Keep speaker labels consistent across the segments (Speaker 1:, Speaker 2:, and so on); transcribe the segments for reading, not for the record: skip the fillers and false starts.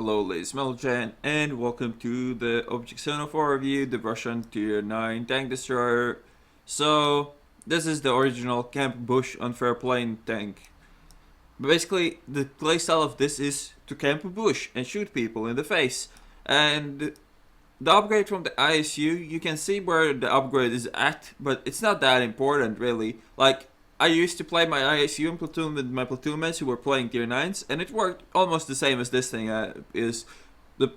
Speaker 1: Hello ladies and gentlemen, and welcome to the Object 704 review, the Russian Tier 9 tank destroyer. So, this is the original Camp Bush Unfair Plane tank. Basically, the playstyle of this is to camp a bush and shoot people in the face. And the upgrade from the ISU, you can see where the upgrade is at, but it's not that important really. Like, I used to play my ISU in platoon with my platoon mates who were playing tier 9s, and it worked almost the same as this thing is. The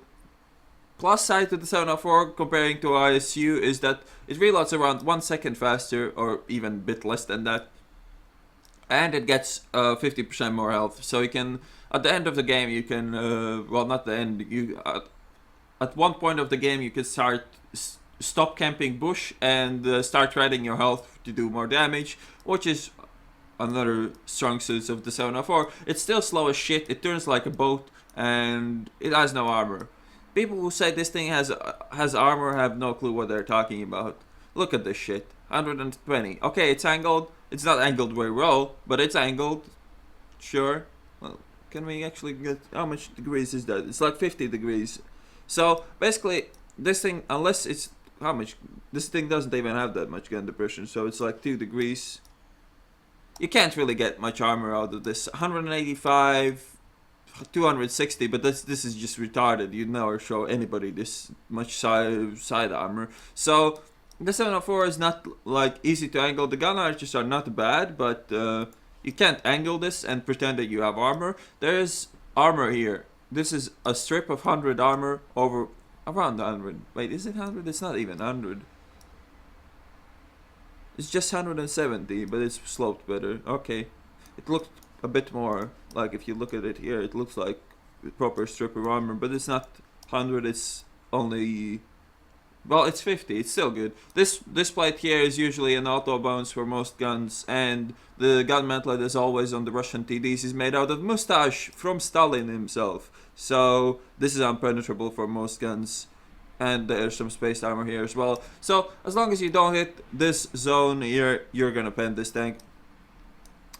Speaker 1: plus side to the 704 comparing to ISU is that it reloads around 1 second faster, or even a bit less than that. And it gets 50% more health, so you can, at the end of the game, you can, well, not the end, at one point of the game you can stop camping bush and start trading your health to do more damage, which is another strong suit of the 704. It's still slow as shit, it turns like a boat, and it has no armor. People who say this thing has armor have no clue what they're talking about. Look at this shit. 120. Okay, it's angled. It's not angled very well, but it's angled. Sure. Well, can we actually get... how much degrees is that? It's like 50 degrees. So, basically, this thing, unless it's... how much? This thing doesn't even have that much gun depression, so it's like 2 degrees. You can't really get much armor out of this. 185, 260, but this is just retarded. You'd never show anybody this much side armor. So the 704 is not like easy to angle. The gun archers are not bad, but you can't angle this and pretend that you have armor. There's armor here. This is a strip of 100 armor over around 100. Wait, is it 100? It's not even 100. It's just 170, but it's sloped better. Okay. It looked a bit more, like if you look at it here, it looks like a proper strip of armor, but it's not 100, it's only... well, it's 50, it's still good. This plate here is usually an auto bounce for most guns, and the gun mantlet, as always on the Russian TDs, is made out of mustache from Stalin himself. So this is impenetrable for most guns, and there's some spaced armor here as well. So as long as you don't hit this zone here, you're gonna pen this tank.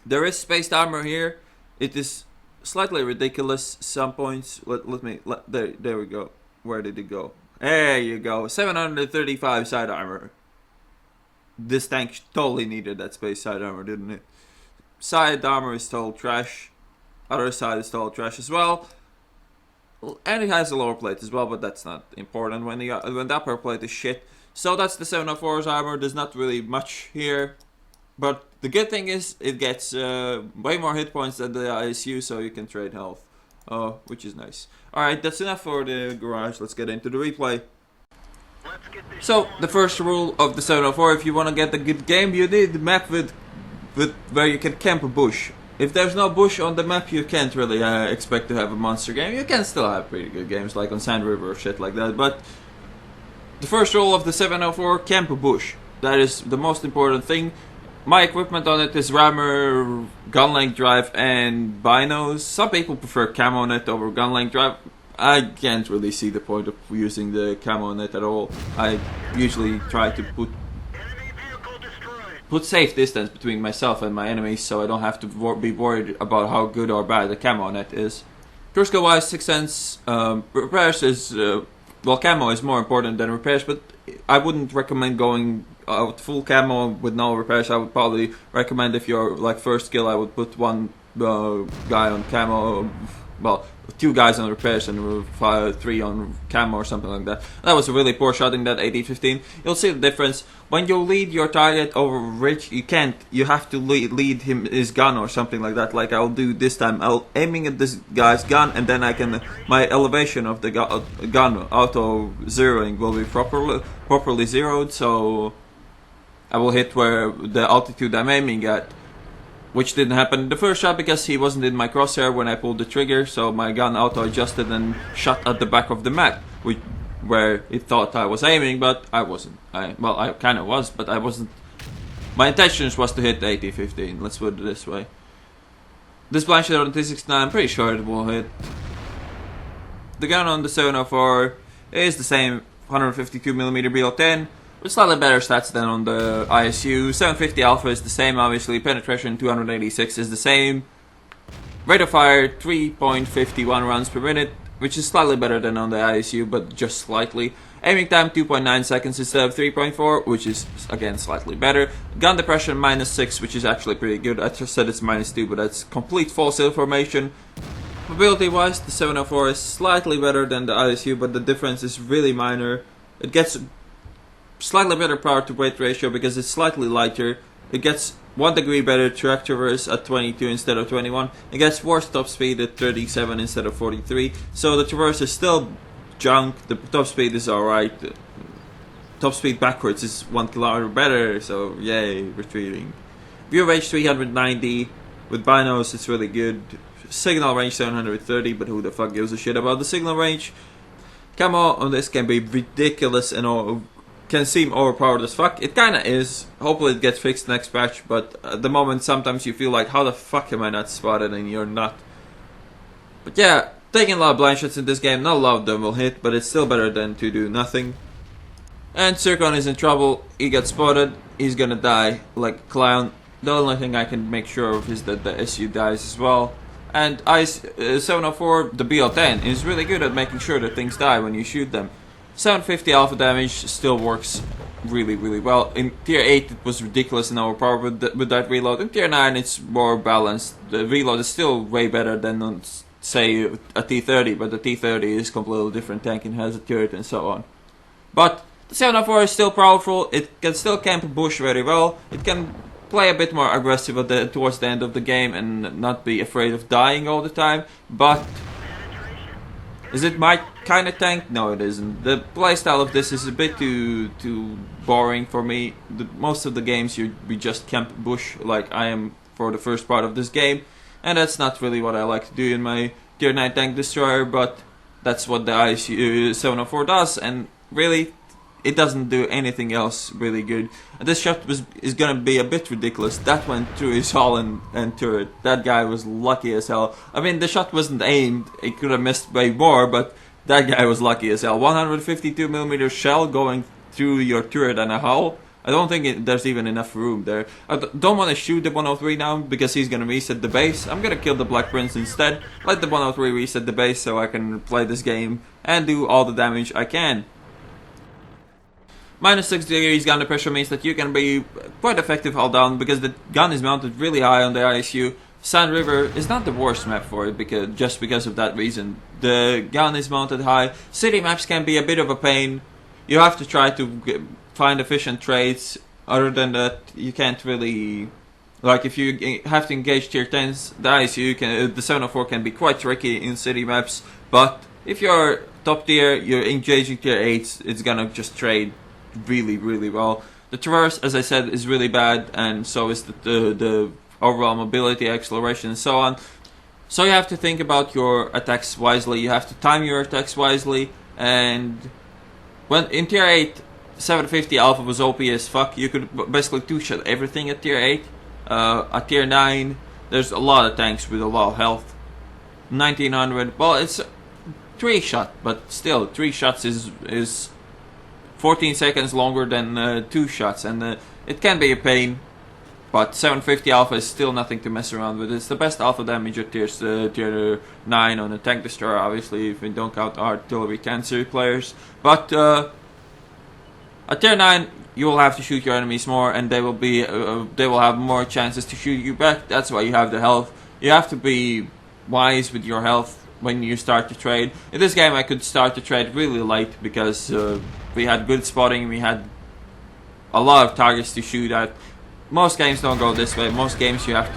Speaker 1: There is spaced armor here. It is slightly ridiculous some points. There we go. Where did it go? There you go. 735 side armor. This tank totally needed that space side armor, didn't it? Side armor is total trash. Other side is total trash as well. And it has a lower plate as well, but that's not important when the upper plate is shit. So that's the 704's armor. There's not really much here. But the good thing is it gets way more hit points than the ISU, so you can trade health. Which is nice. Alright, that's enough for the garage. Let's get into the replay. So, the first rule of the 704, if you want to get a good game, you need a map with where you can camp a bush. If there's no bush on the map, you can't really expect to have a monster game. You can still have pretty good games, like on Sand River or shit like that, but the first rule of the 704, camp a bush. That is the most important thing. My equipment on it is rammer, gun length drive, and binos. Some people prefer camo net over gun length drive. I can't really see the point of using the camo net at all. I usually try to put safe distance between myself and my enemies, so I don't have to be worried about how good or bad the camo net is. Tursko wise, 6 cents. Repairs is well, camo is more important than repairs, but I wouldn't recommend going out full camo with no repairs. I would probably recommend, if you're like first kill, I would put one guy on camo, well, 2 guys on repairs and 3 on camo or something like that. That was a really poor shot in that AD-15. You'll see the difference. When you lead your target over ridge, you can't. You have to lead his gun or something like that. Like I'll do this time. I'll aiming at this guy's gun, and then I can. My elevation of the gun auto zeroing will be properly zeroed. So I will hit where the altitude I'm aiming at. Which didn't happen in the first shot because he wasn't in my crosshair when I pulled the trigger, so my gun auto-adjusted and shot at the back of the map, where it thought I was aiming, but I wasn't. Well, I kind of was, but I wasn't. My intentions was to hit the AT-15, let's put it this way. This blind shot on the T-69, I'm pretty sure it will hit. The gun on the 704 is the same, 152mm BL-10. Slightly better stats than on the ISU. 750 Alpha is the same, obviously. Penetration 286 is the same. Rate of fire 3.51 rounds per minute. which is slightly better than on the ISU, but just slightly. Aiming time 2.9 seconds instead of 3.4, which is again slightly better. Gun depression -6, which is actually pretty good. I just said it's -2, but that's complete false information. Mobility wise, the 704 is slightly better than the ISU, but the difference is really minor. It gets slightly better power to weight ratio because it's slightly lighter. It gets 1 degree better track traverse at 22 instead of 21. It gets worse top speed at 37 instead of 43. So the traverse is still junk. The top speed is alright. Top speed backwards is 1 kilometer better. So yay, retreating. View range 390. With binos, it's really good. Signal range 730, but who the fuck gives a shit about the signal range? Camo on this can be ridiculous and all. Can seem overpowered as fuck. It kinda is. Hopefully it gets fixed next patch, but at the moment sometimes you feel like, how the fuck am I not spotted, and you're not. But yeah, taking a lot of blind shots in this game, not a lot of them will hit, but it's still better than to do nothing. And Zircon is in trouble. He got spotted. He's gonna die like a clown. The only thing I can make sure of is that the SU dies as well. And 704, the BL10, is really good at making sure that things die when you shoot them. 750 alpha damage still works really, really well. In tier 8 it was ridiculous and overpowered with that reload. In tier 9 it's more balanced. The reload is still way better than on, say, a T30, but the T30 is completely different tank and has a turret and so on. But the 704 is still powerful. It can still camp bush very well. It can play a bit more aggressive towards the end of the game and not be afraid of dying all the time, but is it my kind of tank? No, it isn't. The playstyle of this is a bit too boring for me. Most of the games we just camp bush like I am for the first part of this game, and that's not really what I like to do in my tier 9 tank destroyer, but that's what the ISU 704 does, and really it doesn't do anything else really good. And this shot is gonna be a bit ridiculous. That went through his hull and turret. That guy was lucky as hell. I mean, the shot wasn't aimed. It could have missed way more, but that guy was lucky as hell. 152mm shell going through your turret and a hull. I don't think there's even enough room there. I don't want to shoot the 103 now because he's gonna reset the base. I'm gonna kill the Black Prince instead. Let the 103 reset the base so I can play this game and do all the damage I can. -6 degrees gun depression means that you can be quite effective all down because the gun is mounted really high on the ISU. Sand River is not the worst map for it just because of that reason. The gun is mounted high. City maps can be a bit of a pain. You have to try to find efficient trades. Other than that, you can't really... Like if you have to engage tier 10s, the ISU the 704 can be quite tricky in city maps. But if you're top tier, you're engaging tier 8s, it's gonna just trade really, really well. The traverse, as I said, is really bad, and so is the overall mobility, acceleration, and so on. So you have to think about your attacks wisely. You have to time your attacks wisely. And when in tier 8, 750 alpha was OP as fuck. You could basically two-shot everything at tier 8. At tier 9, there's a lot of tanks with a lot of health. 1900, well, it's 3-shot, but still, 3 shots is 14 seconds longer than 2 shots, and it can be a pain, but 750 alpha is still nothing to mess around with. It's the best alpha damage at tier 9 on a tank destroyer, obviously, if we don't count artillery cancer players. But at tier 9, you will have to shoot your enemies more, and they will have more chances to shoot you back. That's why you have the health. You have to be wise with your health when you start to trade. In this game I could start to trade really late because we had good spotting, we had a lot of targets to shoot at. Most games don't go this way. Most games you'll have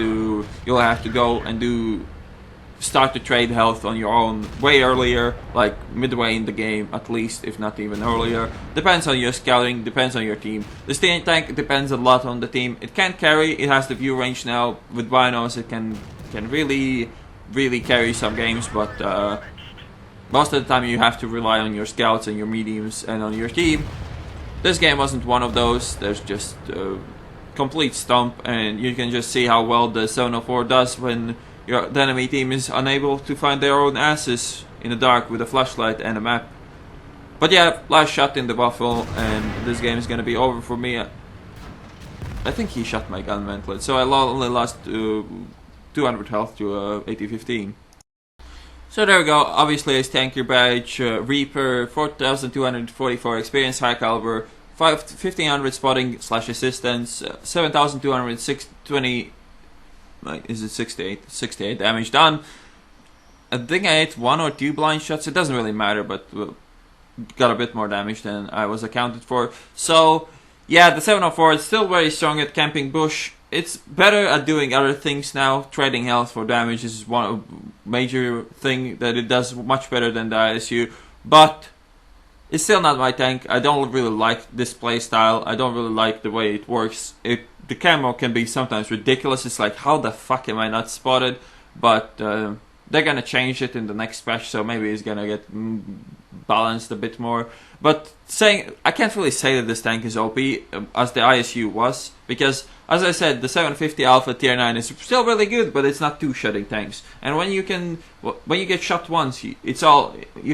Speaker 1: to go and start to trade health on your own way earlier, like midway in the game at least, if not even earlier. Depends on your scouting, depends on your team. The steam tank depends a lot on the team. It can't carry, it has the view range now. With binos it can really carry some games, but most of the time you have to rely on your scouts and your mediums and on your team. This game wasn't one of those. There's just complete stomp, and you can just see how well the 704 does when the enemy team is unable to find their own asses in the dark with a flashlight and a map. But yeah, last shot in the waffle, and this game is gonna be over for me. I think he shot my gun mantlet, so I only lost 200 health to AT-15. So there we go. Obviously, it's tanker badge, Reaper, 4,244 experience, high caliber, 1,500 spotting slash assistance, 7,220. Like, is it 68? 68 damage done. I think I hit 1 or 2 blind shots. It doesn't really matter, but got a bit more damage than I was accounted for. So yeah, the 704 is still very strong at camping bush. It's better at doing other things now. Trading health for damage is one major thing that it does much better than the ISU. But it's still not my tank. I don't really like this playstyle. I don't really like the way it works. The camo can be sometimes ridiculous. It's like, how the fuck am I not spotted? But they're gonna change it in the next patch, so maybe it's gonna get balanced a bit more. But I can't really say that this tank is OP as the ISU was, because as I said, the 750 Alpha Tier 9 is still really good, but it's not two-shotting tanks. And when you get shot once, you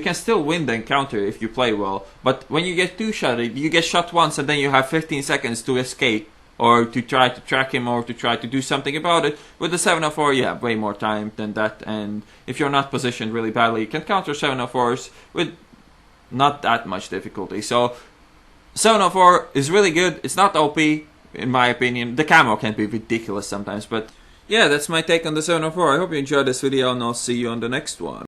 Speaker 1: can still win the encounter if you play well. But when you get two-shotted, you get shot once and then you have 15 seconds to escape, or to try to track him, or to try to do something about it. With the 704, you have way more time than that, and if you're not positioned really badly, you can counter 704s with not that much difficulty. So 704 is really good. It's not OP, in my opinion. The camo can be ridiculous sometimes, but yeah, that's my take on the 704. I hope you enjoyed this video, and I'll see you on the next one.